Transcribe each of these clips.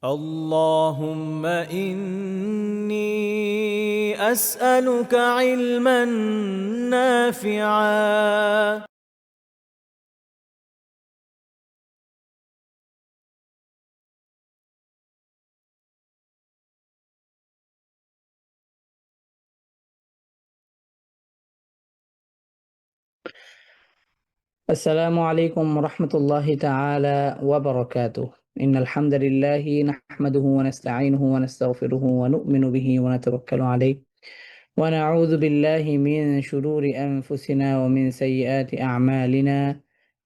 اللهم إني أسألك علما نافعا السلام عليكم ورحمة الله تعالى وبركاته. إن الحمد لله نحمده ونستعينه ونستغفره ونؤمن به ونتوكل عليه ونعوذ بالله من شرور أنفسنا ومن سيئات أعمالنا.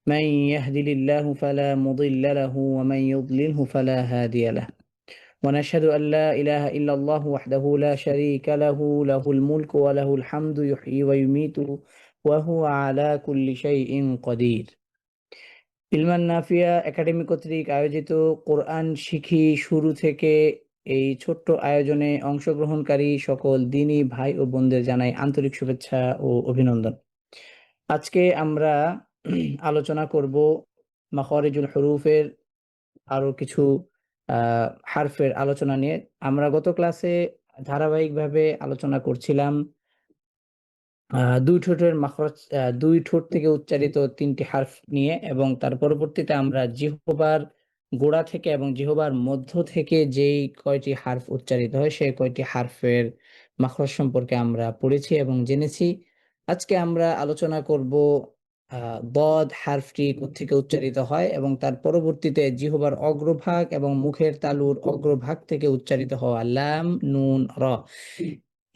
من يهدل الله فلا مضل له ومن يضلله فلا هادي له، ونشهد أن لا إله إلا الله وحده لا شريك له، له الملك وله الحمد يحيي ويميت وهو على كل شيء قدير। ইলমান Nafia academy কর্তৃক আয়োজিত কোরআন শিখি শুরু থেকে এই ছোট্ট আয়োজনে অংশগ্রহণকারী সকল দিনী ভাই ও বোনদের জানাই আন্তরিক শুভেচ্ছা ও অভিনন্দন। আজকে আমরা আলোচনা করব মাখারিজুল হুরুফের আরো কিছু হারফের আলোচনা নিয়ে। আমরা গত ক্লাসে ধারাবাহিকভাবে আলোচনা করছিলাম দুই ঠোঁটের মাখরাজ, দুই ঠোঁট থেকে উচ্চারিত ৩টি হারফ নিয়ে, এবং তার পরবর্তীতে আমরা জিহ্বার গোড়া থেকে এবং জিহ্বার মধ্য থেকে যেই কয়টি হারফ উচ্চারিত হয় সেই কয়টি হারফের মাখরাজ সম্পর্কে আমরা পড়েছি এবং জেনেছি। আজকে আমরা আলোচনা করব বদ হারফটি কোত্থেকে উচ্চারিত হয় এবং তার পরবর্তীতে জিহ্বার অগ্রভাগ এবং মুখের তালুর অগ্রভাগ থেকে উচ্চারিত হওয়া লাম, নুন, র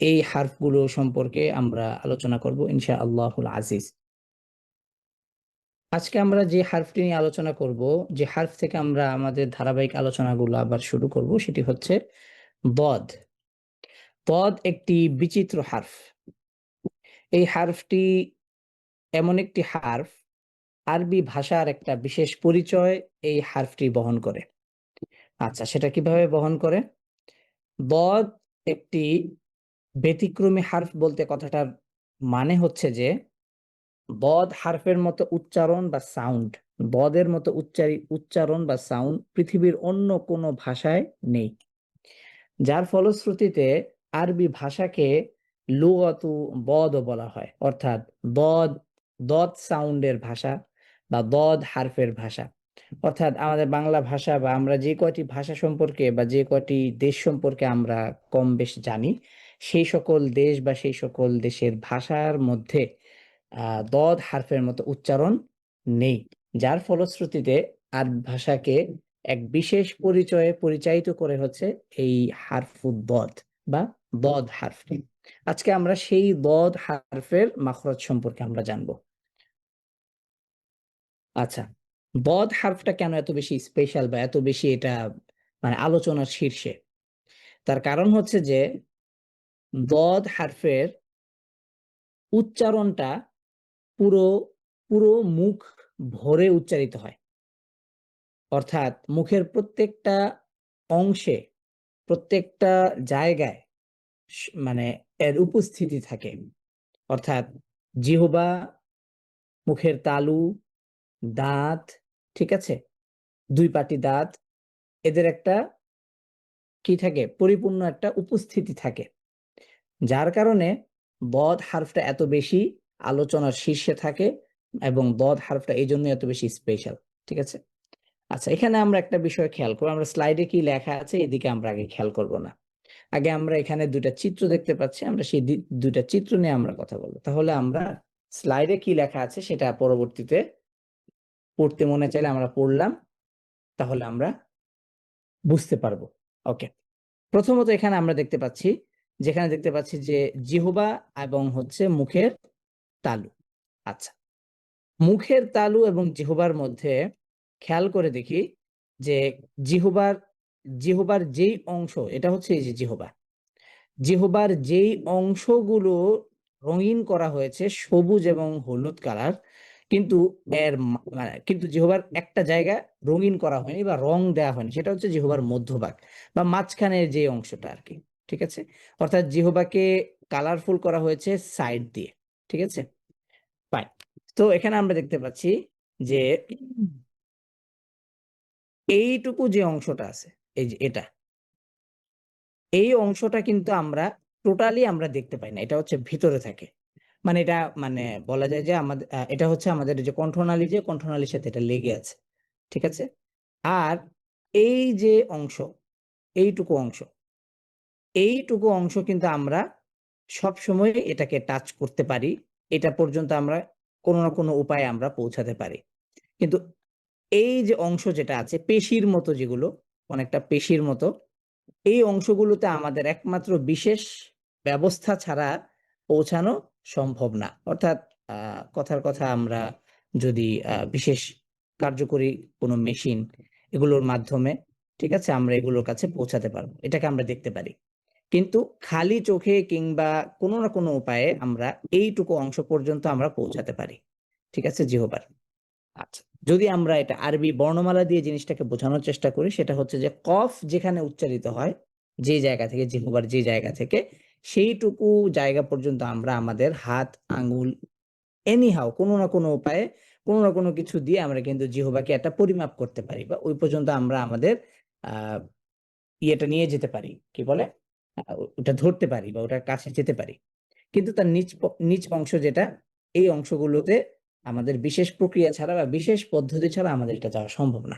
এই হারফগুলো সম্পর্কে আমরা আলোচনা করব ইনশাআল্লাহুল আজিজ। আজকে আমরা যে হারফটি নিয়ে আলোচনা করব, যে হারফ থেকে আমরা আমাদের ধারাবাহিক আলোচনাগুলো আবার শুরু করব, সেটি হচ্ছে দদ। দদ একটি বিচিত্র হারফ। এই হারফটি এমন একটি হারফ, আরবি ভাষার একটা বিশেষ পরিচয় এই হারফটি বহন করে। আচ্ছা, সেটা কিভাবে বহন করে? দদ একটি ব্যতিক্রমী হারফ বলতে কথাটার মানে হচ্ছে যে বদ হারফের মতো উচ্চারণ বা সাউন্ড, বদের মতো উচ্চারণ বা সাউন্ড পৃথিবীর অন্য কোনো ভাষায় নেই। যার ফলশ্রুতিতে আরবি ভাষাকে লুগাতু বদও বলা হয়, অর্থাৎ বদ, দদ সাউন্ডের ভাষা বা বদ হারফের ভাষা। অর্থাৎ আমাদের বাংলা ভাষা বা আমরা যে কয়টি ভাষা সম্পর্কে বা যে কয়টি দেশ সম্পর্কে আমরা কম বেশ জানি, সেই সকল দেশ বা সেই সকল দেশের ভাষার মধ্যে দদ হারফের মতো উচ্চারণ নেই। যার ফলশ্রুতিতে আরবি ভাষাকে এক বিশেষ পরিচয়ে পরিচায়িত করে হচ্ছে এই হারফুদ দদ বা দদ হারফটি। আজকে আমরা সেই দদ হারফের মাখরাজ সম্পর্কে আমরা জানবো। আচ্ছা, দদ হারফটা কেন এত বেশি স্পেশাল বা এত বেশি এটা মানে আলোচনার শীর্ষে? তার কারণ হচ্ছে যে দদ হারফের উচ্চারণটা পুরো পুরো মুখ ভরে উচ্চারিত হয়। অর্থাৎ মুখের প্রত্যেকটা অংশে, প্রত্যেকটা জায়গায় মানে এর উপস্থিতি থাকে। অর্থাৎ জিহ্বা, মুখের তালু, দাঁত, ঠিক আছে? ২ পাটি দাঁত, এদের একটা কি থাকে? পরিপূর্ণ একটা উপস্থিতি থাকে। যার কারণে বদ হারফটা এত বেশি আলোচনার শীর্ষে থাকে এবং বদ হারফটা এইজন্য এত বেশি স্পেশাল। ঠিক আছে? আচ্ছা, এখানে আমরা একটা বিষয় খেয়াল করব। আমরা স্লাইডে কি লেখা আছে এদিকে আমরা আগে খেয়াল করব না। আগে আমরা এখানে ২ টা চিত্র দেখতে পাচ্ছি। আমরা সেই ২ টা চিত্র নিয়ে আমরা কথা বলব। তাহলে আমরা স্লাইডে কি লেখা আছে সেটা পরবর্তীতে পড়তে মনে চাইলে আমরা পড়লাম। তাহলে আমরা বুঝতে পারবো। ওকে। প্রথমত এখানে আমরা দেখতে পাচ্ছি, যেখানে দেখতে পাচ্ছি যে জিহ্বা এবং হচ্ছে মুখের তালু। আচ্ছা, মুখের তালু এবং জিহ্বার মধ্যে খেয়াল করে দেখি যে জিহ্বার জিহ্বার যেই অংশ, এটা হচ্ছে এই যে জিহ্বা। জিহ্বার যেই অংশগুলো রঙিন করা হয়েছে সবুজ এবং হলুদ কালার, কিন্তু এর মানে কিন্তু জিহ্বার একটা জায়গা রঙিন করা হয়নি বা রং দেওয়া হয়নি, সেটা হচ্ছে জিহ্বার মধ্যভাগ বা মাঝখানের যে অংশটা আর কি। ঠিক আছে? অর্থাৎ জিহ্বাকে কালারফুল করা হয়েছে সাইড দিয়ে। ঠিক আছে? ফাইন। তো এখানে আমরা দেখতে পাচ্ছি যে এইটুকু যে অংশটা আছে, এই যে এটা, এই অংশটা কিন্তু আমরা টোটালি আমরা দেখতে পাই না, এটা হচ্ছে ভিতরে থাকে। মানে এটা মানে বলা যায় যে আমাদের এটা হচ্ছে আমাদের যে কণ্ঠনালী, যে কণ্ঠনালীর সাথে এটা লেগে আছে, ঠিক আছে। আর এই যে অংশ, এইটুকু অংশ, এইটুকু অংশ কিন্তু আমরা সব সময় এটাকে টাচ করতে পারি, এটা পর্যন্ত আমরা কোনো না কোনো উপায়ে আমরা পৌঁছাতে পারি। কিন্তু এই যে অংশ যেটা আছে পেশির মতো, যেগুলো অনেকটা পেশির মতো, এই অংশগুলোতে আমাদের একমাত্র বিশেষ ব্যবস্থা ছাড়া পৌঁছানো সম্ভব না। অর্থাৎ কথার কথা, আমরা যদি বিশেষ কার্যকরী কোনো মেশিন এগুলোর মাধ্যমে, ঠিক আছে, আমরা এগুলোর কাছে পৌঁছাতে পারবো, এটাকে আমরা দেখতে পারি। কিন্তু খালি চোখে কিংবা কোনো না কোনো উপায়ে আমরা এইটুকু অংশ পর্যন্ত আমরা পৌঁছাতে পারি, ঠিক আছে, জিহ্বার। আচ্ছা, যদি আমরা এটা আরবি বর্ণমালা দিয়ে জিনিসটাকে বোঝানোর চেষ্টা করি, সেটা হচ্ছে যে কফ যেখানে উচ্চারিত হয়, যে জায়গা থেকে, জিহ্বার যে জায়গা থেকে, সেইটুকু জায়গা পর্যন্ত আমরা আমাদের হাত, আঙ্গুল, এনিহাও কোনো না কোনো উপায়ে, কোনো না কোনো কিছু দিয়ে আমরা কিন্তু জিহ্বাকে একটা পরিমাপ করতে পারি, বা ওই পর্যন্ত আমরা আমাদের আহ ইয়েটা নিয়ে যেতে পারি, কি বলে, ওটা ধরতে পারি বা ওটার কাছে যেতে পারি। কিন্তু তার নিচ অংশ যেটা, এই অংশগুলোতে আমাদের বিশেষ প্রক্রিয়া ছাড়া বা বিশেষ পদ্ধতি ছাড়া আমাদের এটা যাওয়া সম্ভব না।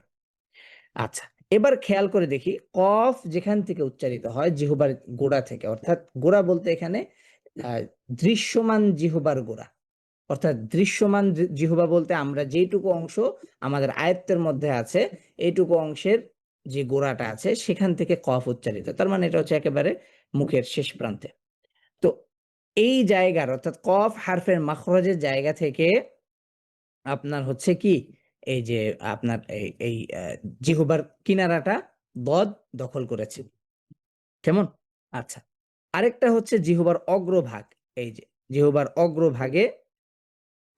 আচ্ছা, এবার খেয়াল করে দেখি, কফ যেখান থেকে উচ্চারিত হয় জিহ্বার গোড়া থেকে, অর্থাৎ গোড়া বলতে এখানে দৃশ্যমান জিহ্বার গোড়া, অর্থাৎ দৃশ্যমান জিহ্বা বলতে আমরা যেটুকু অংশ আমাদের আয়ত্তের মধ্যে আছে, এইটুকু অংশের যে গোড়াটা আছে সেখান থেকে কফ উচ্চারিত, তার মানে এটা হচ্ছে একেবারে মুখের শেষ প্রান্তে। তো এই জায়গার, অর্থাৎ কফ হারফের মাখরাজের জায়গা থেকে আপনার হচ্ছে কি, এই যে আপনার এই জিহ্বার কিনারাটা বদ দখল করেছে, কেমন? আচ্ছা, আরেকটা হচ্ছে জিহ্বার অগ্রভাগ, এই যে জিহ্বার অগ্রভাগে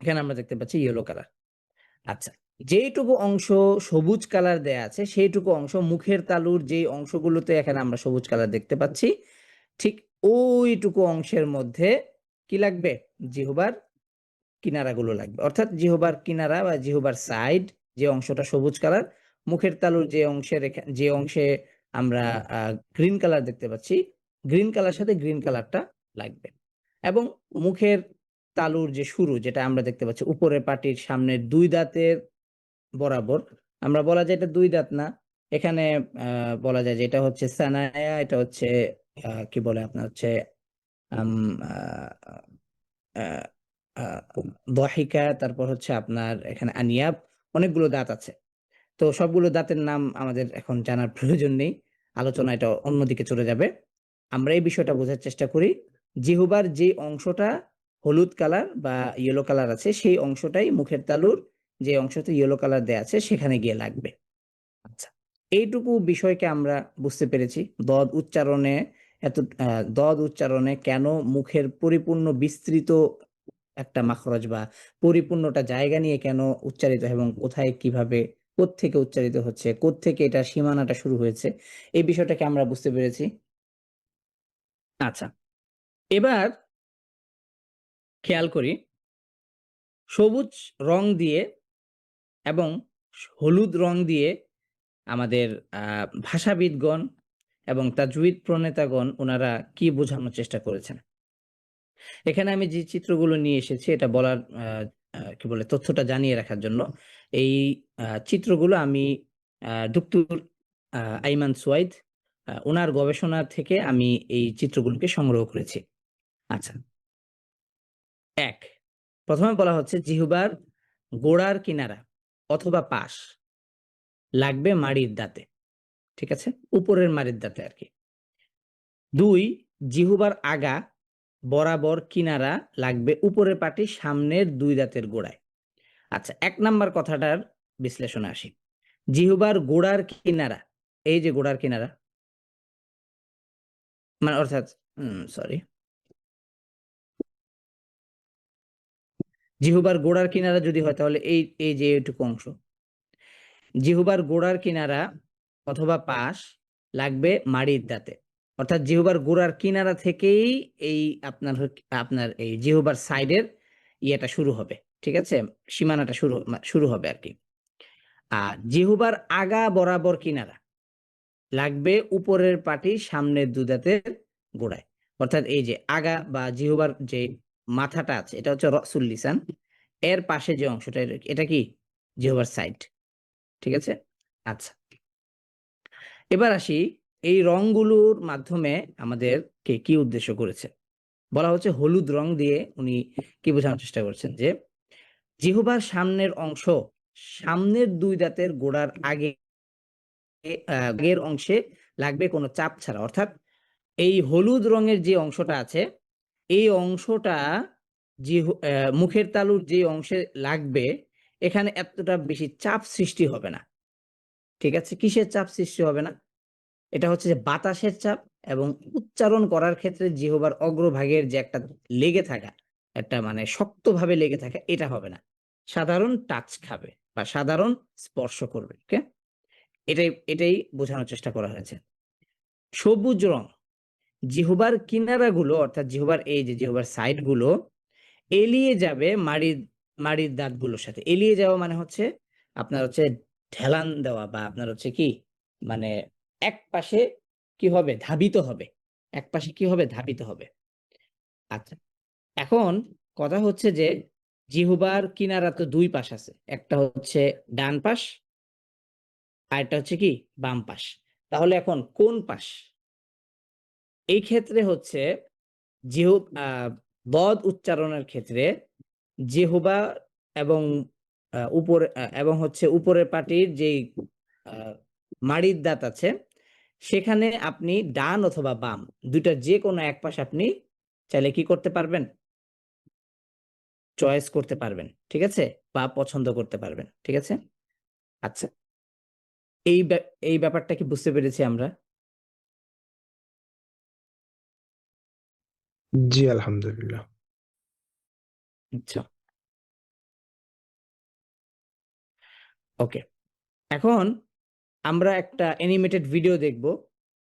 এখানে আমরা দেখতে পাচ্ছি ইয়েলো কালার। আচ্ছা, যেইটুকু অংশ সবুজ কালার দেয়া আছে সেইটুকু অংশ মুখের তালুর যে অংশগুলোতে এখানে আমরা সবুজ কালার দেখতে পাচ্ছি, ঠিক ওইটুকু অংশের মধ্যে কি লাগবে, জিহ্বার কিনারাগুলো লাগবে। অর্থাৎ জিহ্বার কিনারা বা জিহ্বার সাইড, যে অংশটা সবুজ কালার, মুখের তালুর যে অংশের যে অংশে আমরা গ্রিন কালার দেখতে পাচ্ছি, গ্রিন কালার সাথে গ্রিন কালারটা লাগবে। এবং মুখের তালুর যে শুরু, যেটা আমরা দেখতে পাচ্ছি উপরের পাটির সামনের দুই দাঁতের বরাবর, আমরা বলা যায় এটা দুই দাঁত না, এখানে বলা যায় যে এটা হচ্ছে সানায়া, এটা হচ্ছে কি বলে আপনার হচ্ছে দহিকা, তারপর হচ্ছে আপনার এখানে আনিয়াব, অনেকগুলো দাঁত আছে। তো সবগুলো দাঁতের নাম আমাদের এখন জানার প্রয়োজন নেই, আলোচনা এটা অন্যদিকে চলে যাবে। আমরা এই বিষয়টা বোঝার চেষ্টা করি, জিহ্বার যে অংশটা হলুদ কালার বা ইয়েলো কালার আছে, সেই অংশটাই মুখের তালুর যে অংশতে ইয়েলো কালার দেয়া আছে সেখানে গিয়ে লাগবে। আচ্ছা, এইটুকু বিষয়কে আমরা বুঝতে পেরেছি। দদ উচ্চারণে দদ উচ্চারণে কেন মুখের পরিপূর্ণ বিস্তৃত একটা মাখরজ বা পরিপূর্ণটা জায়গা নিয়ে কেন উচ্চারিত, এবং কোথায় কিভাবে কোত্থেকে উচ্চারিত হচ্ছে, কোত্থেকে এটা সীমানাটা শুরু হয়েছে, এই বিষয়টাকে আমরা বুঝতে পেরেছি। আচ্ছা, এবার খেয়াল করি, সবুজ রং দিয়ে এবং হলুদ রং দিয়ে আমাদের ভাষাবিদগণ এবং তাজউইদ প্রণেতাগণ ওনারা কি বোঝানোর চেষ্টা করেছেন। এখানে আমি যে চিত্রগুলো নিয়ে এসেছি এটা বলার কি বলে তথ্যটা জানিয়ে রাখার জন্য, এই চিত্রগুলো আমি ডক্টর আইমান সুয়াইদ ওনার গবেষণা থেকে আমি এই চিত্রগুলোকে সংগ্রহ করেছি। আচ্ছা, এক, প্রথমে বলা হচ্ছে জিহ্বার গোড়ার কিনারা অথবা পাশ লাগবে মাড়ির দাঁতে, ঠিক আছে, উপরের মাড়ির দাঁতে আর কি। দুই, জিহ্বার আগা বরাবর কিনারা লাগবে উপরের পাটির সামনের দুই দাঁতের গোড়ায়। আচ্ছা, এক নাম্বার কথাটার বিশ্লেষণে আসি। জিহ্বার গোড়ার কিনারা, এই যে গোড়ার কিনারা, মানে অর্থাৎ সরি, জিহ্বার গোড়ার কিনারা যদি হয় তাহলে এই এই যে এইটুকু অংশ, জিহ্বার গোড়ার কিনারা অথবা পাশ লাগবে মাড়ির দাঁতে। অর্থাৎ জিহ্বার গোড়ার কিনারা থেকেই এই আপনার এই জিহ্বার সাইডের ইয়েটা শুরু হবে, ঠিক আছে, সীমানাটা শুরু হবে আর কি। আর জিহ্বার আগা বরাবর কিনারা, লাগবে উপরের পাটির সামনের দুই দাঁতের গোড়ায়। অর্থাৎ এই যে আগা বা জিহ্বার যে মাথাটা আছে এটা হচ্ছে রসুল লিসান, এর পাশে যে অংশটা এটা কি জিহ্বার সাইড। ঠিক আছে? আচ্ছা, এবার আসি এই রংগুলোর মাধ্যমে আমাদেরকে কি উদ্দেশ্য করেছে। বলা হচ্ছে হলুদ রং দিয়ে উনি কি বোঝানোর চেষ্টা করছেন যে জিহ্বার সামনের অংশ, সামনের দুই দাঁতের গোড়ার আগে আগের অংশে লাগবে কোনো চাপ ছাড়া। অর্থাৎ এই হলুদ রঙের যে অংশটা আছে এই অংশটা মুখের তালুর যে অংশে লাগবে এখানে এতটা বেশি চাপ সৃষ্টি হবে না। ঠিক আছে? কিসের চাপ সৃষ্টি হবে না? এটা হচ্ছে যে বাতাসের চাপ, এবং উচ্চারণ করার ক্ষেত্রে জিহ্বার অগ্রভাগের যে একটা লেগে থাকা, একটা মানে শক্তভাবে লেগে থাকা, এটা হবে না। সাধারণ টাচ খাবে বা সাধারণ স্পর্শ করবে। ওকে, এটাই এটাই বোঝানোর চেষ্টা করা হয়েছে। সবুজ রং জিহ্বার কিনারাগুলো, অর্থাৎ জিহ্বার এই যে জিহ্বার সাইড গুলো এলিয়ে যাবে মাড়ির মাড়ির দাঁতগুলোর সাথে। এলিয়ে যাওয়া মানে হচ্ছে আপনার হচ্ছে ঢেলান দেওয়া, বা আপনার হচ্ছে কি মানে এক পাশে কি হবে, ধাবিত হবে। এক পাশে কি হবে, ধাবিত হবে। আচ্ছা, এখন কথা হচ্ছে যে জিহ্বার কিনারা তো দুই পাশ আছে, একটা হচ্ছে ডান পাশ আর একটা হচ্ছে কি বাম পাশ। তাহলে এখন কোন পাশ? এই ক্ষেত্রে হচ্ছে বদ উচ্চারণের ক্ষেত্রে জিহ্বা এবং উপরে এবং হচ্ছে উপরের পাটির যেই মাড়ির দাঁত আছে সেখানে আপনি ডান অথবা বাম দুইটা যে কোনো এক পাশ আপনি চাইলে কি করতে পারবেন, চয়েস করতে পারবেন। ঠিক আছে? বা পছন্দ করতে পারবেন। ঠিক আছে? আচ্ছা, এই ব্যাপারটা কি বুঝতে পেরেছি আমরা? জি আলহামদুলিল্লাহ। আচ্ছা, ওকে। এখন আমরা একটা অ্যানিমেটেড ভিডিও দেখব,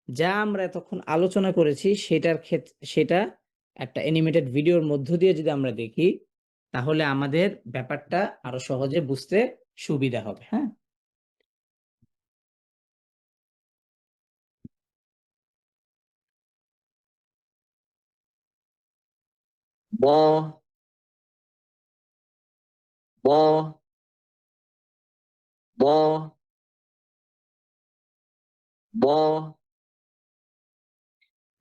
যা আমরা এতক্ষণ আলোচনা করেছি সেটা একটা অ্যানিমেটেড ভিডিওর মধ্য দিয়ে যদি আমরা দেখি তাহলে আমাদের ব্যাপারটা আরো সহজে বুঝতে সুবিধা হবে। হ্যাঁ, ব ব ব ব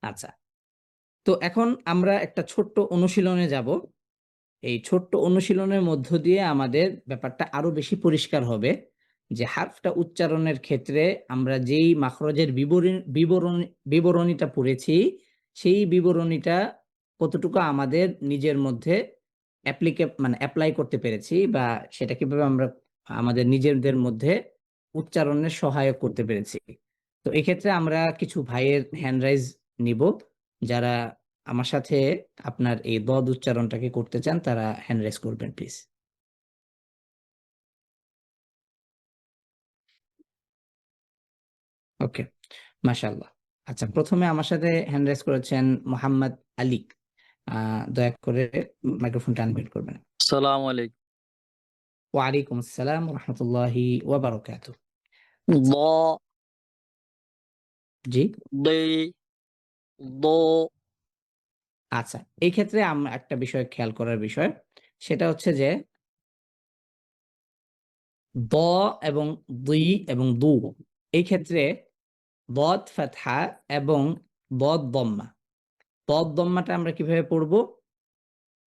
আচ্ছা। তো এখন আমরা একটা ছোট্ট অনুশীলনে যাব। এই ছোট্ট অনুশীলনের মধ্য দিয়ে আমাদের ব্যাপারটা আরো বেশি পরিষ্কার হবে যে হারফটা উচ্চারণের ক্ষেত্রে আমরা যেই মাখরজের বিবরণীটা পড়েছি সেই বিবরণীটা কতটুকু আমাদের নিজের মধ্যে অ্যাপ্লাই করতে পেরেছি, বা সেটা কিভাবে আমরা আমাদের নিজেদের মধ্যে উচ্চারণের সহায়ক করতে পেরেছি। তো এক্ষেত্রে আমরা কিছু ভাইয়ের হ্যান্ড রাইজ নিব, যারা আমার সাথে আপনার এই দদ উচ্চারণটাকে করতে চান তারা হ্যান্ড রেজ করবেন প্লিজ। ওকে, মাশাআল্লাহ। আচ্ছা, প্রথমে আমার সাথে হ্যান্ড রেজ করেছেন মোহাম্মদ আলী। দয়া করে মাইক্রোফোনটা আনমিউট করবেন। আসসালামু আলাইকুম। ওয়ালাইকুম আসসালাম ওয়া রাহমাতুল্লাহি ওয়া বারাকাতুহু। দ জি, দে দ আচ্ছা। এই ক্ষেত্রে আমরা একটা বিষয় খেয়াল করার বিষয়, সেটা হচ্ছে যে দ এবং দুই এবং দু, এই ক্ষেত্রে বদ ফাতহা এবং বদ দম্মা। বদ দম্মাটা আমরা কিভাবে পড়বো?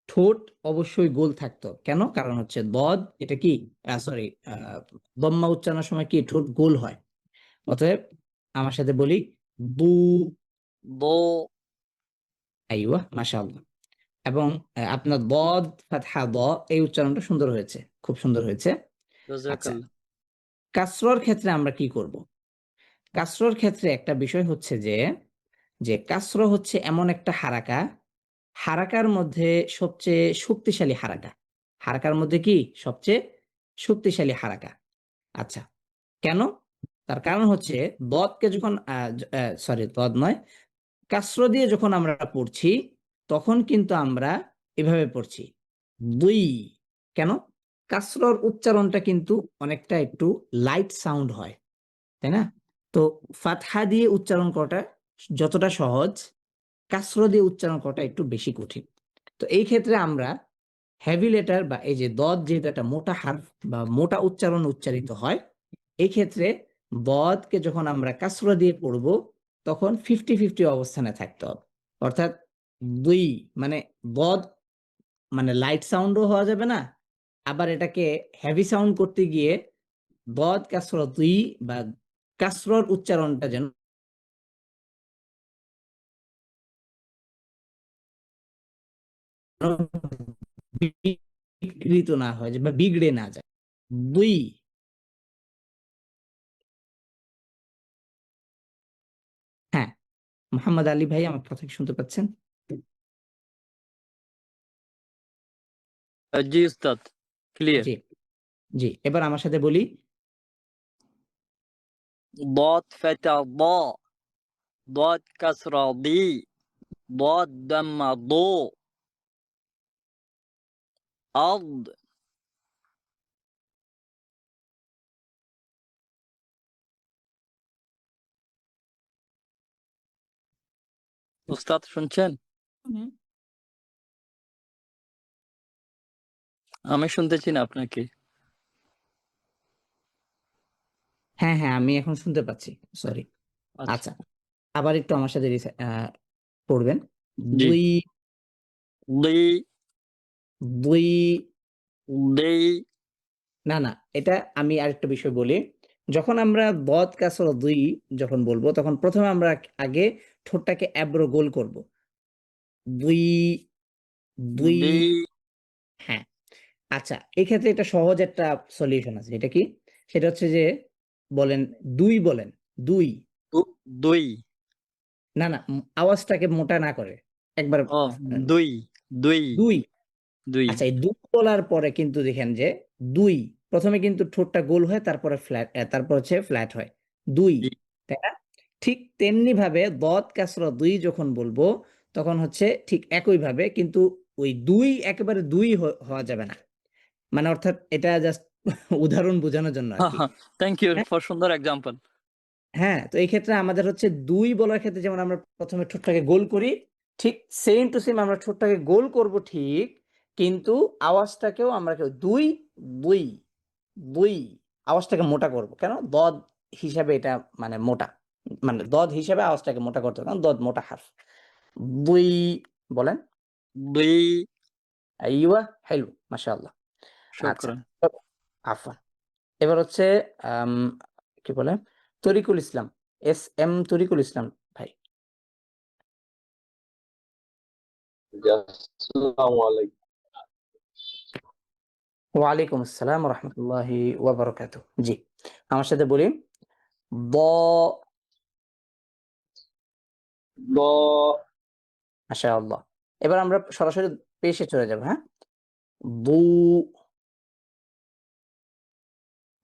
ঠোঁট অবশ্যই গোল থাকতো। কেন? কারণ হচ্ছে বদ এটা কি সরি, দম্মা উচ্চারণের সময় কি ঠোঁট গোল হয়। অতএব আমার সাথে বলি বু। দ আইওয়া, মাশাআল্লাহ। এবং আপনার বদ ফাতহা দ, এই উচ্চারণটা সুন্দর হয়েছে, খুব সুন্দর হয়েছে। আচ্ছা, জাযাকাল্লাহ। কাসরর ক্ষেত্রে আমরা কি করব? কাসরর ক্ষেত্রে একটা বিষয় হচ্ছে যে যে কাসর হচ্ছে এমন একটা হারাকা, হারাকার মধ্যে সবচেয়ে শক্তিশালী হারাকা। হারাকার মধ্যে কি সবচেয়ে শক্তিশালী হারাকা। আচ্ছা, কেন? তার কারণ হচ্ছে দদকে যখন সরি দদ নয়, কাসর দিয়ে যখন আমরা পড়ছি তখন কিন্তু আমরা এভাবে পড়ছি দুই। কেন? কাসরর উচ্চারণটা কিন্তু অনেকটা একটু লাইট সাউন্ড হয়, তাই না? তো ফাতহা দিয়ে উচ্চারণ করাটা যতটা সহজ, কাসর দিয়ে উচ্চারণ করাটা একটু বেশি কঠিন। তো এই ক্ষেত্রে আমরা হেভি লেটার বা এই যে দদ, যেহেতু একটা মোটা হারফ বা মোটা উচ্চারণ উচ্চারিত হয়, এই ক্ষেত্রে দদকে যখন আমরা কাসর দিয়ে পড়ব তখন 50-50 অবস্থানে থাকতে হবে। অর্থাৎ দুই মানে দদ মানে লাইট সাউন্ডও হওয়া যাবে না, আবার এটাকে হেভি সাউন্ড করতে গিয়ে দদ কাসর দুই বা কাসরর উচ্চারণটা যেন বিকৃত না হয় বা বিগড়ে না যায়। দুই। হ্যাঁ, মোহাম্মদ আলী ভাই আমার কথা কি শুনতে পাচ্ছেন? জি উস্তাদ, ক্লিয়ার। জি জি, এবার আমার সাথে বলি। ضاد فتح ضاء، ضاد كسرة ضي، ضاد دم ضو، أرض. উস্তাদ শুনছেন? আমি শুনতেছি না আপনাকে। হ্যাঁ হ্যাঁ, আমি এখন শুনতে পাচ্ছি, সরি। আচ্ছা, আচ্ছা, আবার একটু আমার সাথে পড়বেন। জি। দুই ضي দুই ضي না না, এটা আমি আরেকটা বিষয় বলি। যখন আমরা বদ কাসর দুই যখন বলবো তখন প্রথমে আমরা আগে ঠোঁটটাকে অ্যাব্রো গোল করব। দুই দুই ضي হ্যাঁ। আচ্ছা, এক্ষেত্রে এটা সহজ একটা সলিউশন আছে। এটা কি? সেটা হচ্ছে যে বলেন দুই, বলেন দুই। দুই। না না, আওয়াজটাকে মোটা না করে একবার ও, দুই দুই দুই। দুই। আচ্ছা, এই দুই বলার পরে কিন্তু দেখেন যে দুই প্রথমে কিন্তু ঠোঁটটা গোল হয়, তারপরে ফ্ল্যাট, তারপর হচ্ছে ফ্ল্যাট হয় দুই, জি। তাই না? ঠিক তেমনি ভাবে দদ কাসরা দুই যখন বলবো তখন হচ্ছে ঠিক একই ভাবে, কিন্তু ওই দুই একেবারে দুই হওয়া যাবে না। মানে অর্থাৎ এটা জাস্ট উদাহরণ বোঝানোর জন্য আর কি। থ্যাংক ইউ হ্যাঁ? ফর সুন্দর এক্সাম্পল। হ্যাঁ, তো এই ক্ষেত্রে আমাদের হচ্ছে দুই বলার ক্ষেত্রে যেমন আমরা প্রথমে ঠোঁটটাকে গোল করি, ঠিক সেম টু সেম আমরা ঠোঁটটাকে গোল করব ঠিক, কিন্তু আওয়াজটাকেও আমরা দুই দুই দুই আওয়াজটাকে মোটা করব। কেন? দদ হিসাবে এটা মানে মোটা, মানে দদ হিসাবে আওয়াজটাকে মোটা করতে হবে, কারণ দদ মোটা হারফ। দুই বলেন। দুই। আইওয়া, হেলু, মাশাআল্লাহ। আচ্ছা, শুকরান। আফওয়ান। এবার হচ্ছে আম, কি বলে, তরিকুল ইসলাম, SM তরিকুল ইসলাম ভাই। আসসালামু আলাইকুম। ওয়ালাইকুম আসসালাম রহমতুল্লাহি ওয়া বারাকাতুহু। জি, আমার সাথে বলি। ব ব মাশাআল্লাহ। এবার আমরা সরাসরি পেশে চলে যাব। হ্যাঁ, বু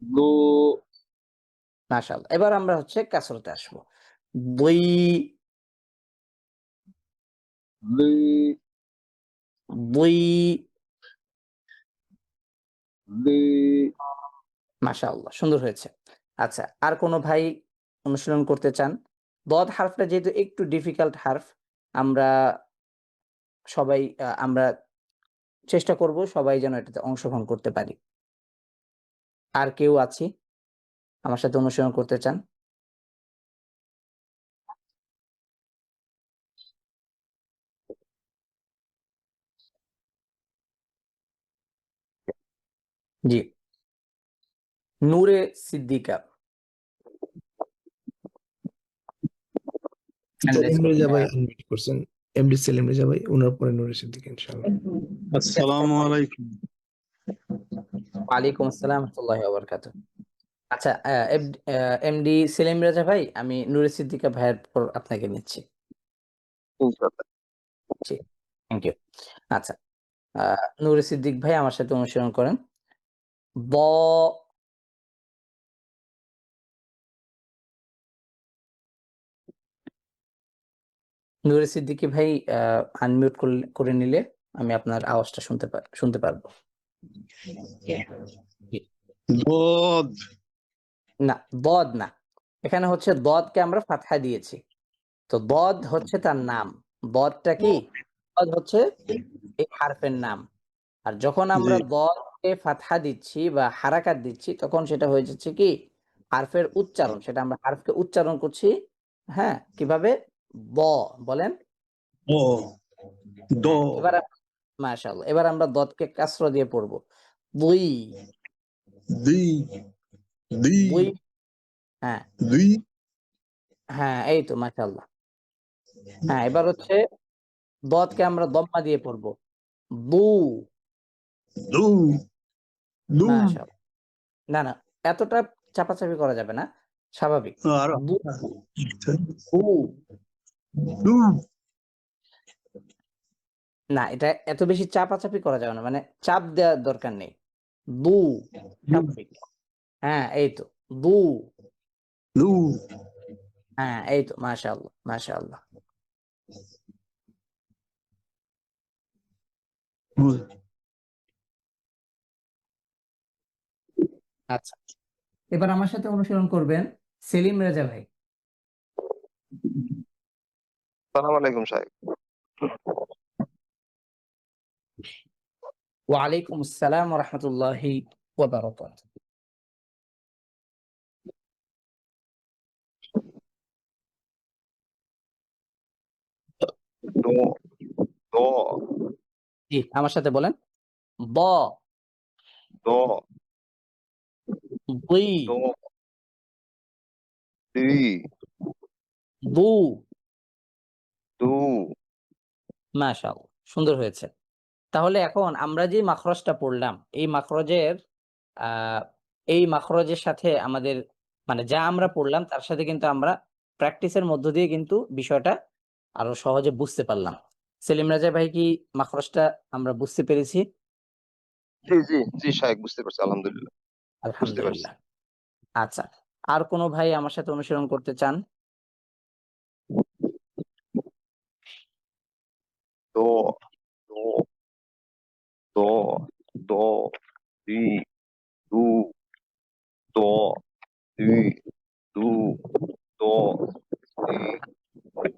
গু মাশাআল্লাহ। এবার আমরা হচ্ছে কাসরতে আসবো। বই বি বই বি মাশাআল্লাহ, সুন্দর হয়েছে। আচ্ছা, আর কোনো ভাই অনুশীলন করতে চান? দদ হারফটা যেহেতু একটু ডিফিকাল্ট হারফ, আমরা সবাই আমরা চেষ্টা করব সবাই যেন এটাতে অংশগ্রহণ করতে পারি। আর কেউ আছে আমার সাথে অনুশীলন করতে চান? জি, নূরে সিদ্দিকা। সেলিম রেজা ভাই আনমিউট করছেন। এমডি সেলিম রেজা ভাই, ওনার পরে নুরের সিদ্দিকী ইনশাআল্লাহ। আসসালামু আলাইকুম। ওয়ালাইকুম আসসালাম রাহমাতুল্লাহি ওয়া বারাকাতুহু। আচ্ছা, এমডি সেলিম রাজা ভাই, আমি নূরে সিদ্দিকা ভাইয়ের পর আপনাকে নিচ্ছি। ইনশাআল্লাহ। জি, থ্যাংক ইউ। আচ্ছা, নূরে সিদ্দিক ভাই আমার সাথে অনুসরণ করেন। ব নূরে সিদ্দিকী ভাই আনমিউট করে নিলে আমি আপনার আওয়াজটা শুনতে পারবো। জি। বদ না, বদ না, এখানে হচ্ছে দদকে আমরা ফাতহা দিয়েছি, তো দদ হচ্ছে তার নাম। দদটা কি? দদ হচ্ছে এই হারফের নাম। আর যখন আমরা জি দদকে ফাতহা দিচ্ছি বা হারাকাত দিচ্ছি, তখন সেটা হয়ে যাচ্ছে কি হারফের উচ্চারণ। সেটা আমরা হারফকে উচ্চারণ করছি, হ্যাঁ, কিভাবে? ব, বলেন। ও দ হ্যাঁ, এবার মাশাআল্লাহ, এবার আমরা দদকে কাসরা দিয়ে পড়বো। দুই, দি দি দুই, হ্যাঁ দি হ্যাঁ, এই তো মাশাআল্লাহ। হ্যাঁ, এবার হচ্ছে দদকে আমরা দম্মা দিয়ে পড়বো। দু, দু দু মাশাআল্লাহ। না না, এতটা চাপাচাপি করা যাবে না, স্বাভাবিক। আর দু, দু, দু না, এটা এত বেশি চাপাচাপি করা যাবে না, মানে চাপ দেওয়ার দরকার নেই। দু, স্বাভাবিক। হ্যাঁ, এই তো দু, দু হ্যাঁ এই তো মাশাআল্লাহ মাশাআল্লাহ। আচ্ছা, এবার আমার সাথে অনুসরণ করবেন সেলিম রেজা ভাই। সালাম আলাইকুম সাহেব। ওয়ালাইকুম আসসালাম ওয়া রাহমাতুল্লাহি ওয়া বারাকাতুহু। দো দো জি, আমার সাথে বলেন। ব, দো দুই, দো দি দু, দু মাশাআল্লাহ, সুন্দর হয়েছে। তাহলে এখন আমরা যে মাখরজটা পড়লাম, এই মাখরজের আহ এই মাখরজের সাথে আমাদের, মানে যা আমরা পড়লাম তার সাথে কিন্তু আমরা প্র্যাকটিসের মধ্য দিয়ে কিন্তু বিষয়টা আরো সহজে বুঝতে পারলাম। সেলিম রাজা ভাই, কি মাখরজটা আমরা বুঝতে পেরেছি? জি জি জি সাহেব, বুঝতে পারছি, আলহামদুলিল্লাহ বুঝতে পারছি। আলহামদুলিল্লাহ। আচ্ছা, আর কোনো ভাই আমার সাথে অনুসরণ করতে চান? দো দো দো দো দি দু দো দি দু দো দি।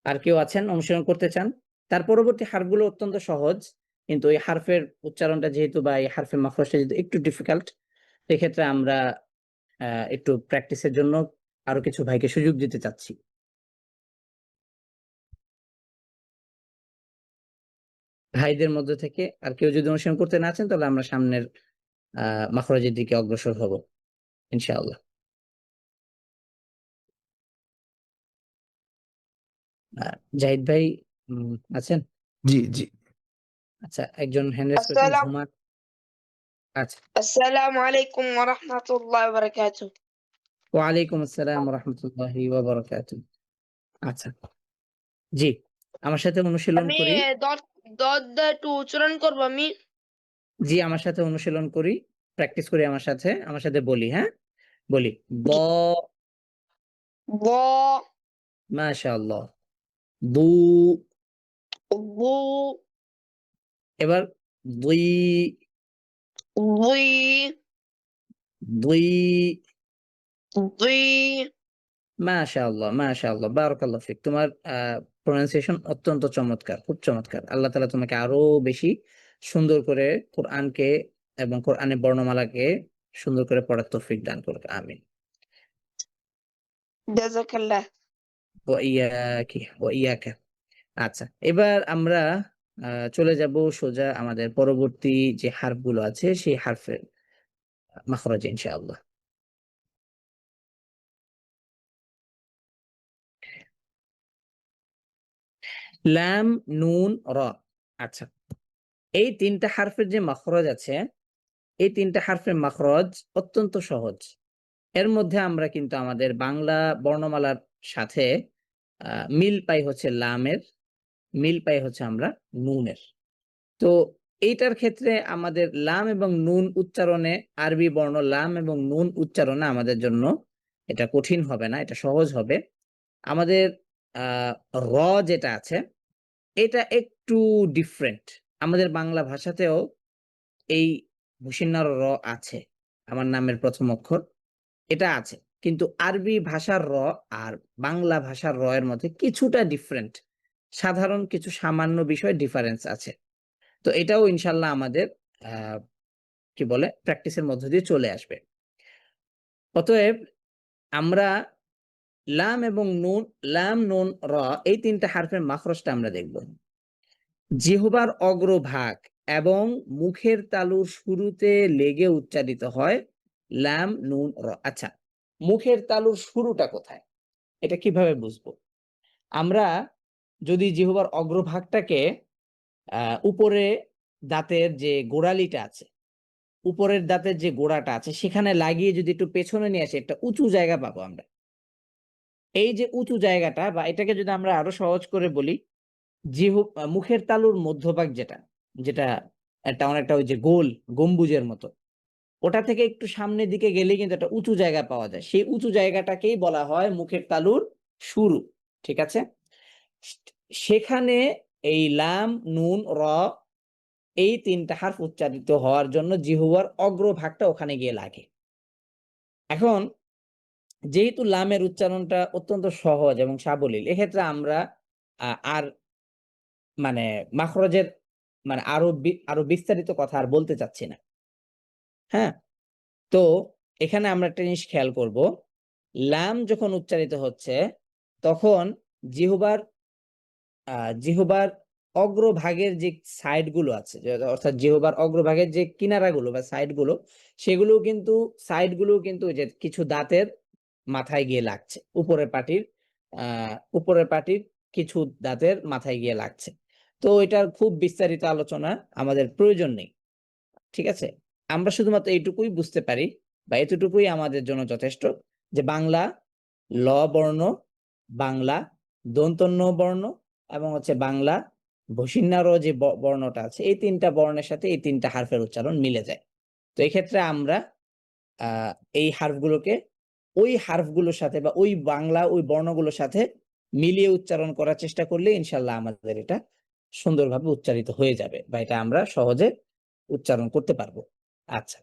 আর কেউ আছেন অনুসরণ করতে চান? তার পরবর্তী হারফগুলো অত্যন্ত সহজ, কিন্তু এই হারফের উচ্চারণটা যেহেতু বা এই হারফের মাখরজটা যেহেতু একটু ডিফিকাল্ট, সেক্ষেত্রে আমরা একটু প্র্যাকটিসের জন্য আরো কিছু ভাইকে সুযোগ দিতে চাচ্ছি। ভাইদের মধ্যে থেকে আর কেউ যদি অনুসরণ করতে না চান, তাহলে আমরা সামনের মাখরজের দিকে অগ্রসর হব ইনশাআল্লাহ। জাহিদ ভাই আছেন? জি জি। আচ্ছা, একজন হ্যান্ড রেজ করেছেন, السلام ঝুমা। আচ্ছা, السلام عليكم ورحمة الله وبركاته. ওয়ালাইকুম আসসালাম ওয়া রাহমাতুল্লাহি ওয়া বারাকাতুহু। আচ্ছা, জি, আমার সাথে অনুশীলন আমি করি। দদ একটু উচ্চারণ করবো আমি। জি, আমার সাথে অনুশীলন করি, প্র্যাকটিস করি আমার সাথে বলি, হ্যাঁ? বলি। ব, ব, মাশাআল্লাহ। বু, বু, এবার দুই, বুই, দুই, দুই, মাশাআল্লাহ মাশাআল্লাহ, বারাকাল্লাহু ফিক। তোমার প্রোনাউন্সিয়েশন অত্যন্ত চমৎকার, খুব চমৎকার। আল্লাহ তাআলা তোমাকে আরো বেশি সুন্দর করে কোরআনকে এবং কোরআনের বর্ণমালাকে সুন্দর করে পড়ার তৌফিক দান করুক, আমিন। جزاك الله. ওয়া ইয়াকি ওয়া ইয়াকা। আচ্ছা, এবার আমরা চলে যাব সোজা আমাদের পরবর্তী যে হারফগুলো আছে সেই হারফের মাখরাজে ইনশাআল্লাহ। লাম, নুন, র। আচ্ছা, এই তিনটা হারফের যে মাখরাজ আছে, এই তিনটা হারফের মাখরাজ অত্যন্ত সহজ। এর মধ্যে আমরা কিন্তু আমাদের বাংলা বর্ণমালার সাথে মিল পাই হচ্ছে লামের, মিল পাই হচ্ছে আমরা নুনের। তো এইটার ক্ষেত্রে আমাদের লাম এবং নুন উচ্চারণে, আরবি বর্ণ লাম এবং নুন উচ্চারণে আমাদের জন্য এটা কঠিন হবে না, এটা সহজ হবে। আমাদের র যেটা আছে, এটা একটু ডিফারেন্ট। আমাদের বাংলা ভাষাতেও এই ভূষিন্নার র আছে, আমার নামের প্রথম অক্ষর। এটা আছে, কিন্তু আরবি ভাষার র আর বাংলা ভাষার র এর মধ্যে কিছুটা ডিফারেন্ট, সাধারণ কিছু সামান্য বিষয় ডিফারেন্স আছে। তো এটাও ইনশাল্লাহ আমাদের কি বলে প্র্যাকটিসের মধ্য দিয়ে চলে আসবে। অতএব আমরা লাম এবং নুন, লাম নুন র এই তিনটা হারফের মাখরজটা আমরা দেখব। জিহ্বার অগ্রভাগ এবং মুখের তালুর শুরুতে লেগে উচ্চারিত হয় লাম নুন র। আচ্ছা, মুখের তালুর শুরুটা কোথায়, এটা কিভাবে বুঝবো? আমরা যদি জিহ্বার অগ্রভাগটাকে উপরে দাঁতের যে গোড়ালিটা আছে, উপরের দাঁতের যে গোড়াটা আছে সেখানে লাগিয়ে যদি একটু পেছনে নিয়ে আসি, একটা উঁচু জায়গা পাবো আমরা। এই যে উঁচু জায়গাটা, বা এটাকে যদি আমরা আরো সহজ করে বলি, মুখের তালুর মধ্যভাগ যেটা যেটা একটা অনেকটা ওই যে গোল গম্বুজের মতো, ওটা থেকে একটু সামনের দিকে গেলে কিন্তু একটা উঁচু জায়গা পাওয়া যায়, সেই উঁচু জায়গাটাকেই বলা হয় মুখের তালুর শুরু। ঠিক আছে, সেখানে এই লাম নুন র এই তিনটা হারফ উচ্চারিত হওয়ার জন্য জিহ্বার অগ্রভাগটা ওখানে গিয়ে লাগে। এখন যেহেতু লামের উচ্চারণটা অত্যন্ত সহজ এবং সাবলীল, এক্ষেত্রে আমরা আর মানে মাখরজের মানে আরো বিস্তারিত কথা আর বলতে চাচ্ছি না। হ্যাঁ, তো এখানে আমরা একটা জিনিস খেয়াল করব, লাম যখন উচ্চারিত হচ্ছে তখন জিহ্বার অগ্রভাগের যে সাইড গুলো আছে, অর্থাৎ জিহ্বার অগ্রভাগের যে কিনারাগুলো বা সাইড গুলো, সেগুলো কিন্তু যে কিছু দাঁতের মাথায় গিয়ে লাগছে, উপরের পাটির কিছু দাঁতের মাথায় গিয়ে লাগছে। তো এটার খুব বিস্তারিত আলোচনা আমাদের প্রয়োজন নেই। ঠিক আছে, আমরা শুধুমাত্র এইটুকুই বুঝতে পারি বা এতটুকুই আমাদের জন্য যথেষ্ট যে বাংলা ল বর্ণ, বাংলা দন্ত ন বর্ণ এবং হচ্ছে বাংলা বসিন্যার যে বর্ণটা আছে, এই তিনটা বর্ণের সাথে এই তিনটা হারফের উচ্চারণ মিলে যায়। তো এই ক্ষেত্রে আমরা এই হারফগুলোকে ওই হারফগুলোর সাথে বা ওই বাংলা ওই বর্ণগুলোর সাথে মিলিয়ে উচ্চারণ করার চেষ্টা করলে ইনশাল্লাহ আমাদের এটা সুন্দরভাবে উচ্চারিত হয়ে যাবে বা এটা আমরা সহজে উচ্চারণ করতে পারবো। আচ্ছা,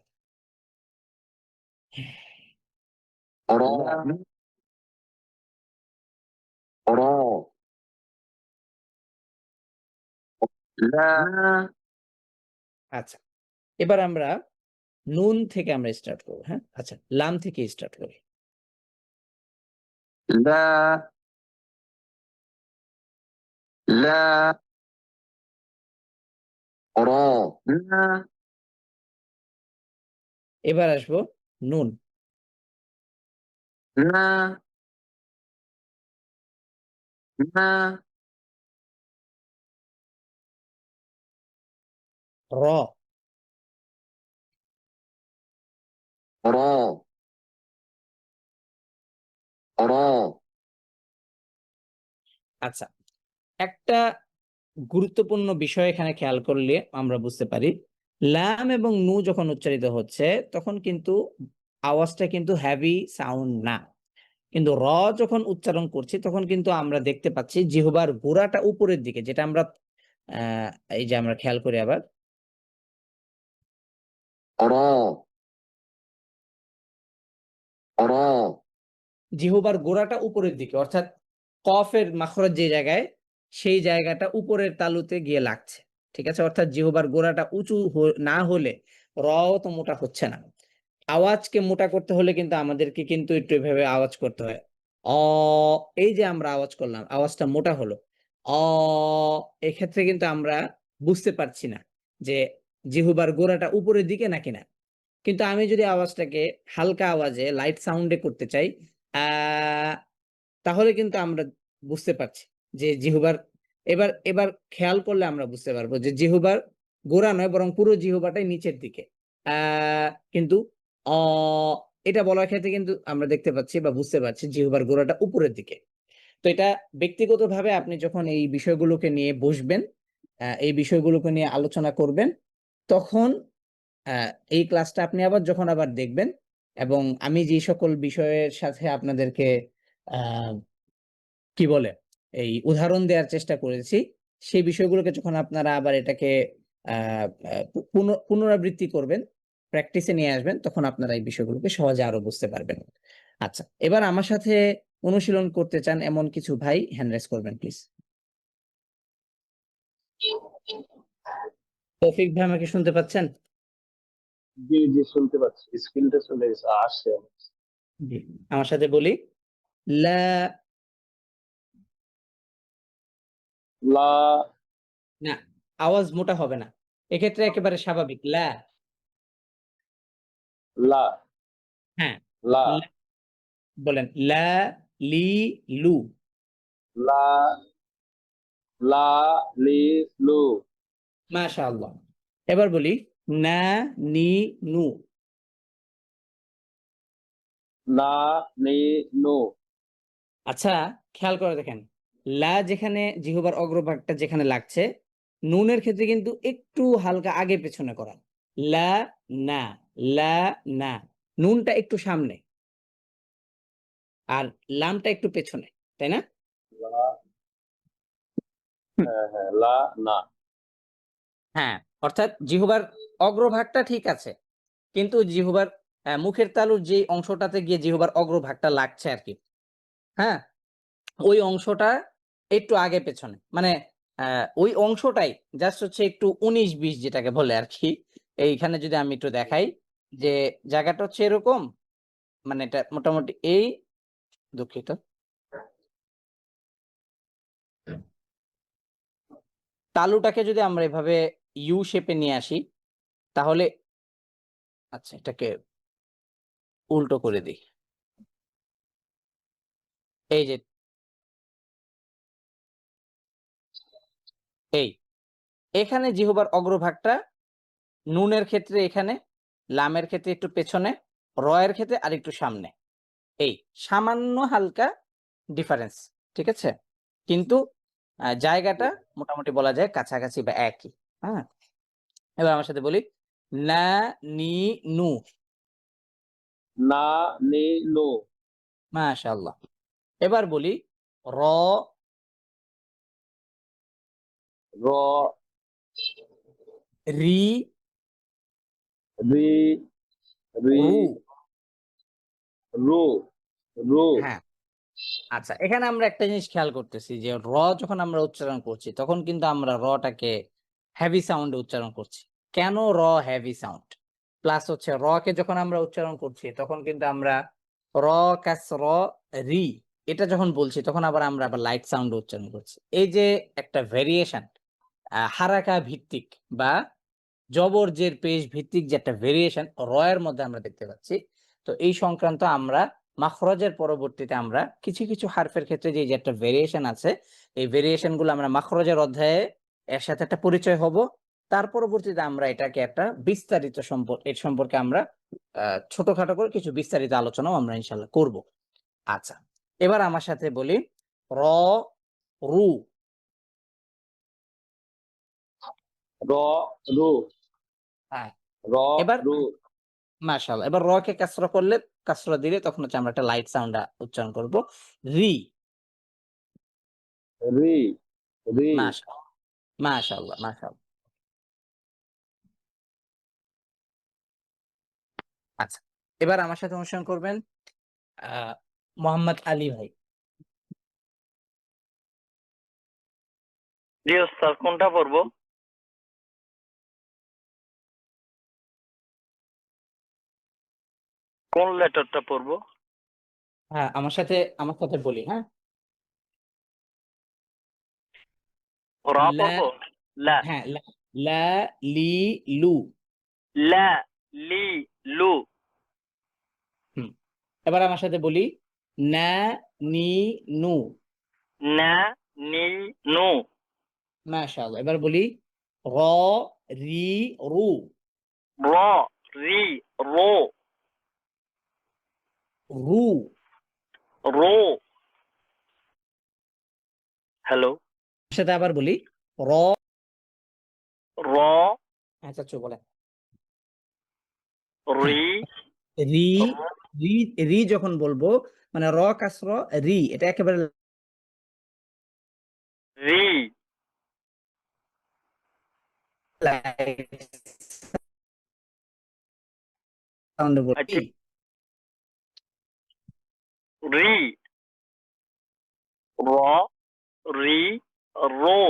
আচ্ছা, এবার আমরা নুন থেকে আমরা স্টার্ট করবো। হ্যাঁ, আচ্ছা, লাম থেকে স্টার্ট করি। এবার আসবো নুন। র। আচ্ছা, একটা গুরুত্বপূর্ণ বিষয় এখানে খেয়াল করলে আমরা বুঝতে পারি, লাম এবং নু যখন উচ্চারিত হচ্ছে তখন কিন্তু আওয়াজটা কিন্তু হ্যাভি সাউন্ড না, কিন্তু র যখন উচ্চারণ করছি তখন কিন্তু আমরা দেখতে পাচ্ছি জিহ্বার গোড়াটা উপরের দিকে, যেটা আমরা এই যে আমরা খেয়াল করি আবার, জিহ্বার গোড়াটা উপরের দিকে, অর্থাৎ কফের মাখরজ যে জায়গায়, সেই জায়গাটা উপরের তালুতে গিয়ে লাগছে। ঠিক আছে, অর্থাৎ জিহ্বার গোড়াটা উঁচু না হলে র তো মোটা হচ্ছে না। আওয়াজকে মোটা করতে হলে কিন্তু আমাদেরকে কিন্তু একটু এভাবে আওয়াজ করতে হয়। অ, এই যে আমরা আওয়াজ করলাম, আওয়াজটা মোটা হলো। অ, এক্ষেত্রে কিন্তু আমরা বুঝতে পারছি না যে জিহ্বার গোড়াটা উপরের দিকে নাকি না। কিন্তু আমি যদি আওয়াজটাকে হালকা আওয়াজে লাইট সাউন্ডে করতে চাই, তাহলে কিন্তু আমরা বুঝতে পারছি যে জিহ্বার, এবার এবার খেয়াল করলে আমরা বুঝতে পারবো যে জিহ্বার গোড়া নয় বরং পুরো জিহ্বাটাই নিচের দিকে। কিন্তু অ, এটা বলার ক্ষেত্রে কিন্তু আমরা দেখতে পাচ্ছি বা বুঝতে পারছি জিহ্বার গোড়াটা উপরের দিকে। তো এটা ব্যক্তিগতভাবে আপনি যখন এই বিষয়গুলোকে নিয়ে বসবেন, এই বিষয়গুলোকে নিয়ে আলোচনা করবেন, তখন এই ক্লাসটা আপনি যখন আবার দেখবেন এবং আমি যে সকল বিষয়ের সাথে আপনাদেরকে কি বলে এই উদাহরণ দেওয়ার চেষ্টা করেছি, সেই বিষয়গুলোকে যখন আপনারা আবার এটাকে পুনরাবৃত্তি করবেন, প্র্যাকটিসে নিয়ে আসবেন তখন আপনারা এই বিষয়গুলোকে সহজে আরো বুঝতে পারবেন। আচ্ছা, এবার আমার সাথে অনুশীলন করতে চান এমন কিছু ভাই হ্যান্ড রেজ করবেন প্লিজ। তৌফিক ভাই আমাকে শুনতে পাচ্ছেন? জি জি শুনতে পাচ্ছি, স্ক্রিনটা চলে গেছে, আসছে। জি, আমার সাথে বলি লা। লা না, আওয়াজ মোটা হবে না, এক্ষেত্রে একেবারে স্বাভাবিক লা। লা হ্যাঁ, লা লা বলেন লা লি লু। লা লা লি লু। মাশাআল্লাহ। এবার বলি না নি নু। না নি নু। আচ্ছা, খেয়াল করে দেখেন, লা যেখানে জিহ্বার অগ্রভাগটা যেখানে লাগছে, নুনের ক্ষেত্রে কিন্তু একটু হালকা আগে পেছনে করা। লা না, লা না, নুনটা একটু সামনে আর লামটা একটু পেছনে, তাই না? লা হ্যাঁ হ্যাঁ লা না। হ্যাঁ, অর্থাৎ জিহ্বার অগ্রভাগটা ঠিক আছে, কিন্তু জিহ্বার মুখের তালুর যে অংশটাতে গিয়ে জিহ্বার অগ্রভাগটা লাগছে আর কি, হ্যাঁ, ওই অংশটা একটু আগে পেছনে, মানে ওই অংশটাই জাস্ট হচ্ছে একটু 19-20 যেটাকে বলে আর কি। এইখানে যদি আমি একটু দেখাই যে জায়গাটা হচ্ছে এরকম, মানে এটা মোটামুটি এই, দুঃখিত, তালুটাকে যদি আমরা এভাবে ইউ শেপে নিয়ে আসি তাহলে, আচ্ছা এটাকে উল্টো করে দিই, এই যে এই এখানে জিহ্বার অগ্রভাগটা নুনের ক্ষেত্রে এখানে, লামের ক্ষেত্রে একটু পেছনে, রয়ের ক্ষেত্রে আর একটু সামনে, এই সামান্য হালকা ডিফারেন্স, ঠিক আছে, কিন্তু জায়গাটা মোটামুটি বলা যায় কাছাকাছি বা একই। হ্যাঁ, এবার আমার সাথে বলি না নি নু। না নি নু। মাশাআল্লাহ। এবার বলি র র রি রি রি রু। রু রু। হ্যাঁ, আচ্ছা, এখানে আমরা একটা জিনিস খেয়াল করতেছি যে র যখন আমরা উচ্চারণ করছি তখন কিন্তু আমরা রটাকে হেভি সাউন্ডে উচ্চারণ করছি। কেন র হেভি সাউন্ড? প্লাস হচ্ছে র কে যখন আমরা উচ্চারণ করছি তখন কিন্তু আমরা র কাসর রি এটা যখন বলছি তখন আবার আমরা লাইট সাউন্ড উচ্চারণ করছি। এই যে একটা ভেরিয়েশন, হারাকা ভিত্তিক বা জবর জের পেশ ভিত্তিক যে একটা ভেরিয়েশন র এর মধ্যে আমরা দেখতে পাচ্ছি। তো এই সংক্রান্ত আমরা মাখরজের পরবর্তীতে আমরা কিছু কিছু হারফের ক্ষেত্রে যে একটা ভেরিয়েশন আছে, এই ভেরিয়েশন গুলো আমরা মাখরজের অধ্যায়ে এর সাথে একটা পরিচয় হব। তার পরবর্তীতে আমরা এটাকে একটা বিস্তারিত এর সম্পর্কে আমরা ছোটখাটো করে কিছু বিস্তারিত আলোচনাও আমরা ইনশাল্লাহ করব। আচ্ছা, এবার আমার সাথে বলি র রু। র রু। হ্যাঁ, র এবার রু। মাশাআল্লাহ, এবার র কে কাসরা করলে, কাসরা দিলে তখন হচ্ছে আমরা একটা লাইট সাউন্ড উচ্চারণ করব রি। রি রি। মাশাআল্লাহ, মাশাআল্লাহ, মাশাআল্লাহ। আচ্ছা, এবার আমার সাথে অনুসরণ করবেন মোহাম্মদ আলী ভাই। জি স্যার, কোনটা পড়বো? কোন লেটারটা পড়বো? হ্যাঁ, আমার সাথে বলি, হ্যাঁ, র লা, পড়বো? লা হ্যাঁ লা, লা লি লু। লা লি লু। হুম, এবার আমার সাথে বলি না নি নু। না নি নু। মাশাআল্লাহ। এবার বলি র রি রু। র রি রো। রু। রো। হ্যালো। সাথে আবার বলি র। র আচ্ছা চো বলেন। হ্যাঁ, রি রি রি রি যখন বলবো মানে র কাসর রি, এটা একেবারে রি। লাইট সাউন্ডে বলি আচ্ছা। রি, র, রি, রো।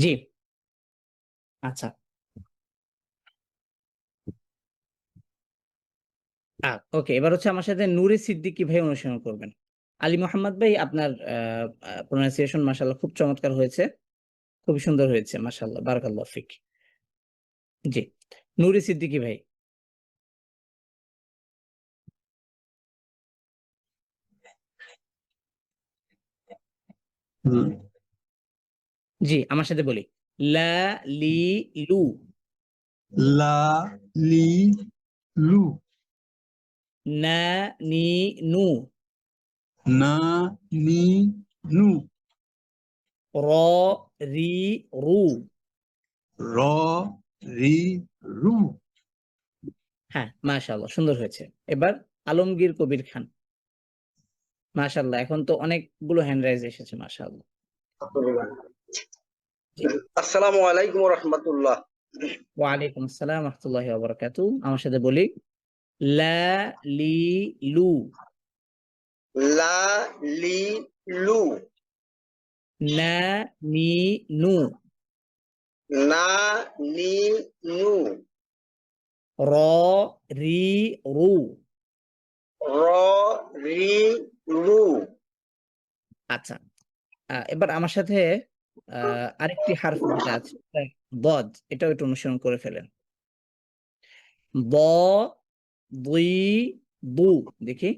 জি আচ্ছা ওকে, এবার হচ্ছে আমার সাথে নূরে সিদ্দিকী ভাই অনুসরণ করবেন। আলী মোহাম্মদ ভাই, আপনার প্রোনাউন্সিয়েশন মাশাআল্লাহ খুব চমৎকার হয়েছে, খুবই সুন্দর হয়েছে মাশাআল্লাহ, বারাকাল্লাহু ফিক। জি, নূরে সিদ্দিকী ভাই। জি, আমার সাথে বলি, লা লি লু। লা লি লু না নি নু। না নি নু র রি রু। র রি রু হ্যাঁ মাশাআল্লাহ, সুন্দর হয়েছে। এবার আলমগীর কবির খান। মাশাআল্লাহ, এখন তো অনেকগুলো হ্যান্ড রাইজ এসেছে মাশাআল্লাহ। আসসালামু আলাইকুম ওয়া রাহমাতুল্লাহ। ওয়ালাইকুম আসসালাম ওয়া রাহমাতুল্লাহি ওয়া বারাকাতুহু। আমার সাথে বলি, লা লি লু। লা লি লু না নি নু। না নি নু র রি রু। র রি রু। আচ্ছা, এবার আমার সাথে আরেকটি হারফ যেটা আছে বদ, এটাও একটু অনুসরণ করে ফেলেন। ব দুই বু, দেখি।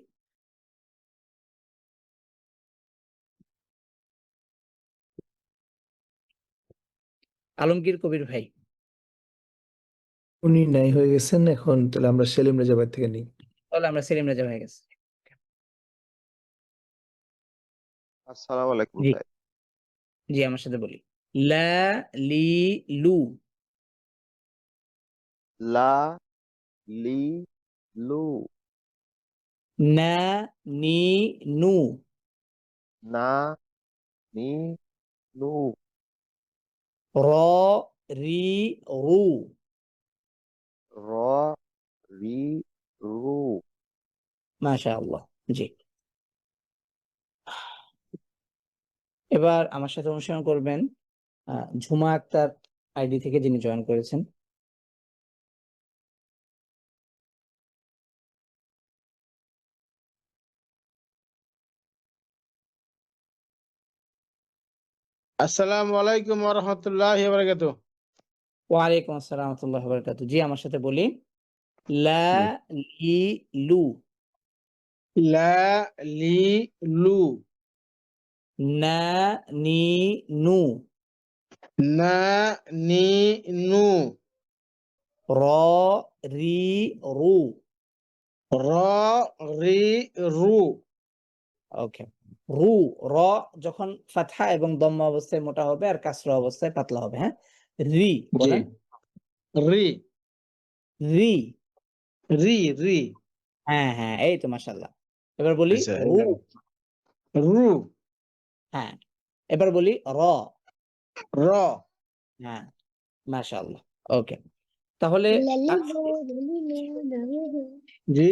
আলমগীর কবির ভাই। উনি নাই হয়ে গেছেন, এখন তাহলে আমরা সেলিম রেজা ভাই থেকে নিই। তাহলে আমরা সেলিম রেজা হয়ে গেছে। আসসালামু আলাইকুম জি ভাই। জি, আমার সাথে বলি, লা লি লু। লা লি লু না নি নু। না নি নু র রি রু। র রি রু মাশাআল্লাহ। জি, এবার আমার সাথে অনুসরণ করবেন ঝুমা আক্তার আইডি থেকে, যিনি জয়েন করেছেন। আসসালামু আলাইকুম ওয়া রাহমাতুল্লাহি ওয়া বারাকাতুহু। ওয়ালাইকুম আসসালাম ওয়া রাহমাতুল্লাহি ওয়া বারাকাতুহু। জি, আমার সাথে বলি, লা লি লু। লা লি লু না নি নু। না নি নু র রি রু। র রি রু। ওকে, রু, র যখন ফাতহা এবং দম্মা অবস্থায় মোটা হবে আর কাসরা অবস্থায় পাতলা হবে। হ্যাঁ, রি জি। বলেন, রি রি। রি রি হ্যাঁ হ্যাঁ, এই তো মাশাআল্লাহ। এবার বলি আচ্ছা, রু। রু হ্যাঁ, এবার বলি র। র হ্যাঁ, মাশাআল্লাহ। ওকে, তাহলে জি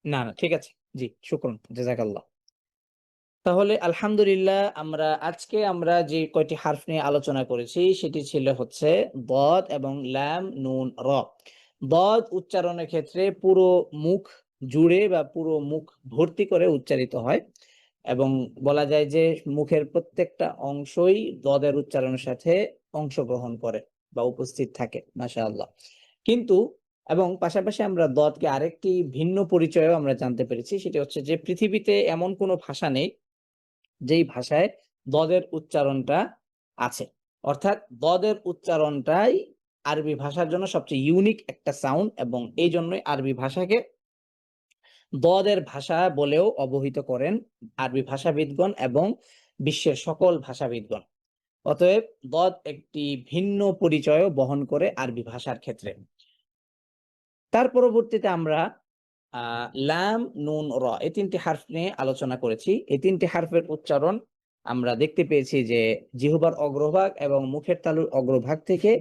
না না, ঠিক আছে। জি, শুকরান, জাযাকাল্লাহ। তাহলে আলহামদুলিল্লাহ, আমরা যে কয়টি হারফ নিয়ে আলোচনা করেছি সেটি ছিল হচ্ছে বদ এবং লাম নুন র। বদ উচ্চারণের ক্ষেত্রে পুরো মুখ জুড়ে বা পুরো মুখ ভর্তি করে উচ্চারিত হয় এবং বলা যায় যে মুখের প্রত্যেকটা অংশই দদের উচ্চারণের সাথে অংশগ্রহণ করে বা উপস্থিত থাকে মাশাআল্লাহ। কিন্তু এবং পাশাপাশি আমরা দদকে আরেকটি ভিন্ন পরিচয়ও আমরা জানতে পেরেছি, সেটি হচ্ছে যে পৃথিবীতে এমন কোনো ভাষা নেই যেই ভাষায় দদের উচ্চারণটা আছে। অর্থাৎ দদের উচ্চারণটাই আরবি ভাষার জন্য সবচেয়ে ইউনিক একটা সাউন্ড এবং এই জন্যই আরবি ভাষাকে দদের ভাষা বলেও অবহিত করেন আরবি ভাষাবিদগণ এবং বিশ্বের সকল ভাষাবিদগণ। অতএব দদ একটি ভিন্ন পরিচয়ও বহন করে আরবি ভাষার ক্ষেত্রে। তার পরবর্তীতে আমরা লাম নুন র এই তিনটি হারফ নিয়ে আলোচনা করেছি। এই তিনটি হারফের উচ্চারণ আমরা দেখতে পেয়েছি যে জিহ্বার অগ্রভাগ এবং মুখের তালুর অগ্রভাগ থেকে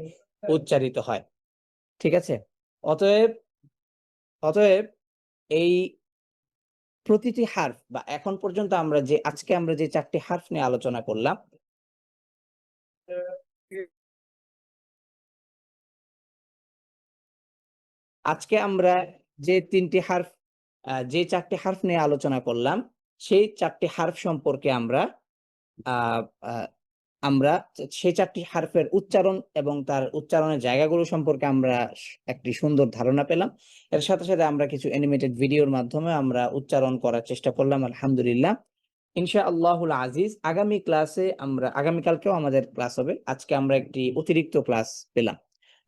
উচ্চারিত হয়। ঠিক আছে? অতএব অতএব এই প্রতিটি হারফ বা এখন পর্যন্ত আজকে আমরা যে 4টি হারফ নিয়ে আলোচনা করলাম, আজকে আমরা যে 3টি হারফ যে 4টি হারফ নিয়ে আলোচনা করলাম, সেই 4টি হারফ সম্পর্কে আমরা সেই 4টি হারফের উচ্চারণ এবং তার উচ্চারণের জায়গাগুলো সম্পর্কে আমরা একটি সুন্দর ধারণা পেলাম। এর সাথে সাথে আমরা কিছু অ্যানিমেটেড ভিডিওর মাধ্যমে আমরা উচ্চারণ করার চেষ্টা করলাম। আলহামদুলিল্লাহ, ইনশাআল্লাহুল আজিজ আগামীকালকেও আমাদের ক্লাস হবে। আজকে আমরা একটি অতিরিক্ত ক্লাস পেলাম।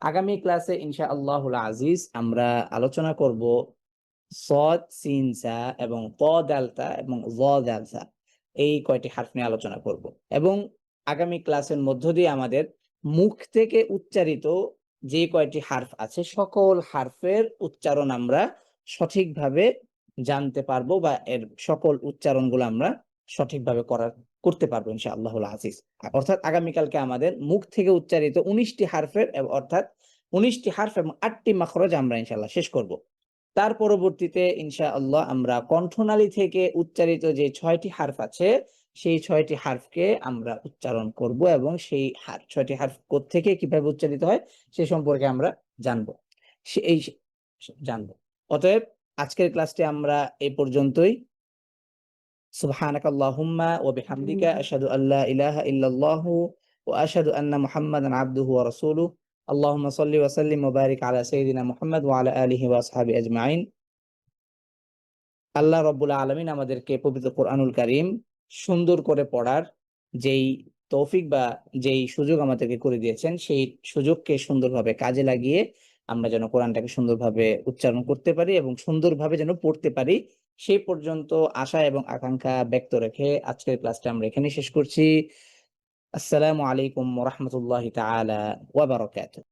আগামী ক্লাসে ইনশাআল্লাহুল আজিজ আমরা আলোচনা করব সদ, সিন, সা এবং ত দাল তা এবং জ দাল সা, এই কয়টি হারফ নিয়ে আলোচনা করব এবং আগামী ক্লাসের মধ্য দিয়ে আমাদের মুখ থেকে উচ্চারিত যে কয়টি হারফ আছে সকল হারফের উচ্চারণ আমরা সঠিকভাবে জানতে পারবো বা এর সকল উচ্চারণগুলো আমরা সঠিকভাবে করতে পারবো ইনশাআল্লাহুল আজিজ। অর্থাৎ আগামীকালকে আমাদের মুখ থেকে উচ্চারিত 19টি হারফের অর্থাৎ 19টি হারফ এবং 8টি মাখরাজ আমরা ইনশাআল্লাহ শেষ করব। তার পরবর্তীতে ইনশাআল্লাহ আমরা কণ্ঠনালী থেকে উচ্চারিত যে 6টি হারফ আছে সেই 6টি হারফকে আমরা উচ্চারণ করব এবং সেই 6টি হারফ কোত্থেকে কিভাবে উচ্চারিত হয় সে সম্পর্কে আমরা জানবো। অতএব আজকের ক্লাসটি আমরা এই পর্যন্তই। সুবহানাকাল্লাহুম্মা ওয়া বিহামদিকা আশহাদু আল্লা ইলাহা ইল্লাল্লাহু ওয়া আশহাদু আন্না মুহাম্মাদান আবদুহু ওয়া রাসূলুহু। আল্লাহুম্মা সাল্লি ওয়া সাল্লিম ওয়া বারিক আলা সাইয়্যিদিনা মুহাম্মদ ওয়া আলা আলিহি ওয়া আসহাবিহি আজমাইন। আল্লাহ রাব্বুল আলামিন আমাদেরকে পবিত্র কোরআনুল কারীম সুন্দর করে পড়ার যেই তৌফিক বা যেই সুযোগ আমাদেরকে করে দিয়েছেন, সেই সুযোগকে সুন্দরভাবে কাজে লাগিয়ে আমরা যেন কোরআনটাকে সুন্দরভাবে উচ্চারণ করতে পারি এবং সুন্দরভাবে যেন পড়তে পারি, সেই পর্যন্ত আশা এবং আকাঙ্ক্ষা ব্যক্ত রেখে আজকের ক্লাসটা আমরা এখানেই শেষ করছি। আসসালামু আলাইকুম ওয়া রাহমাতুল্লাহি তাআলা ওয়া বারাকাতুহু।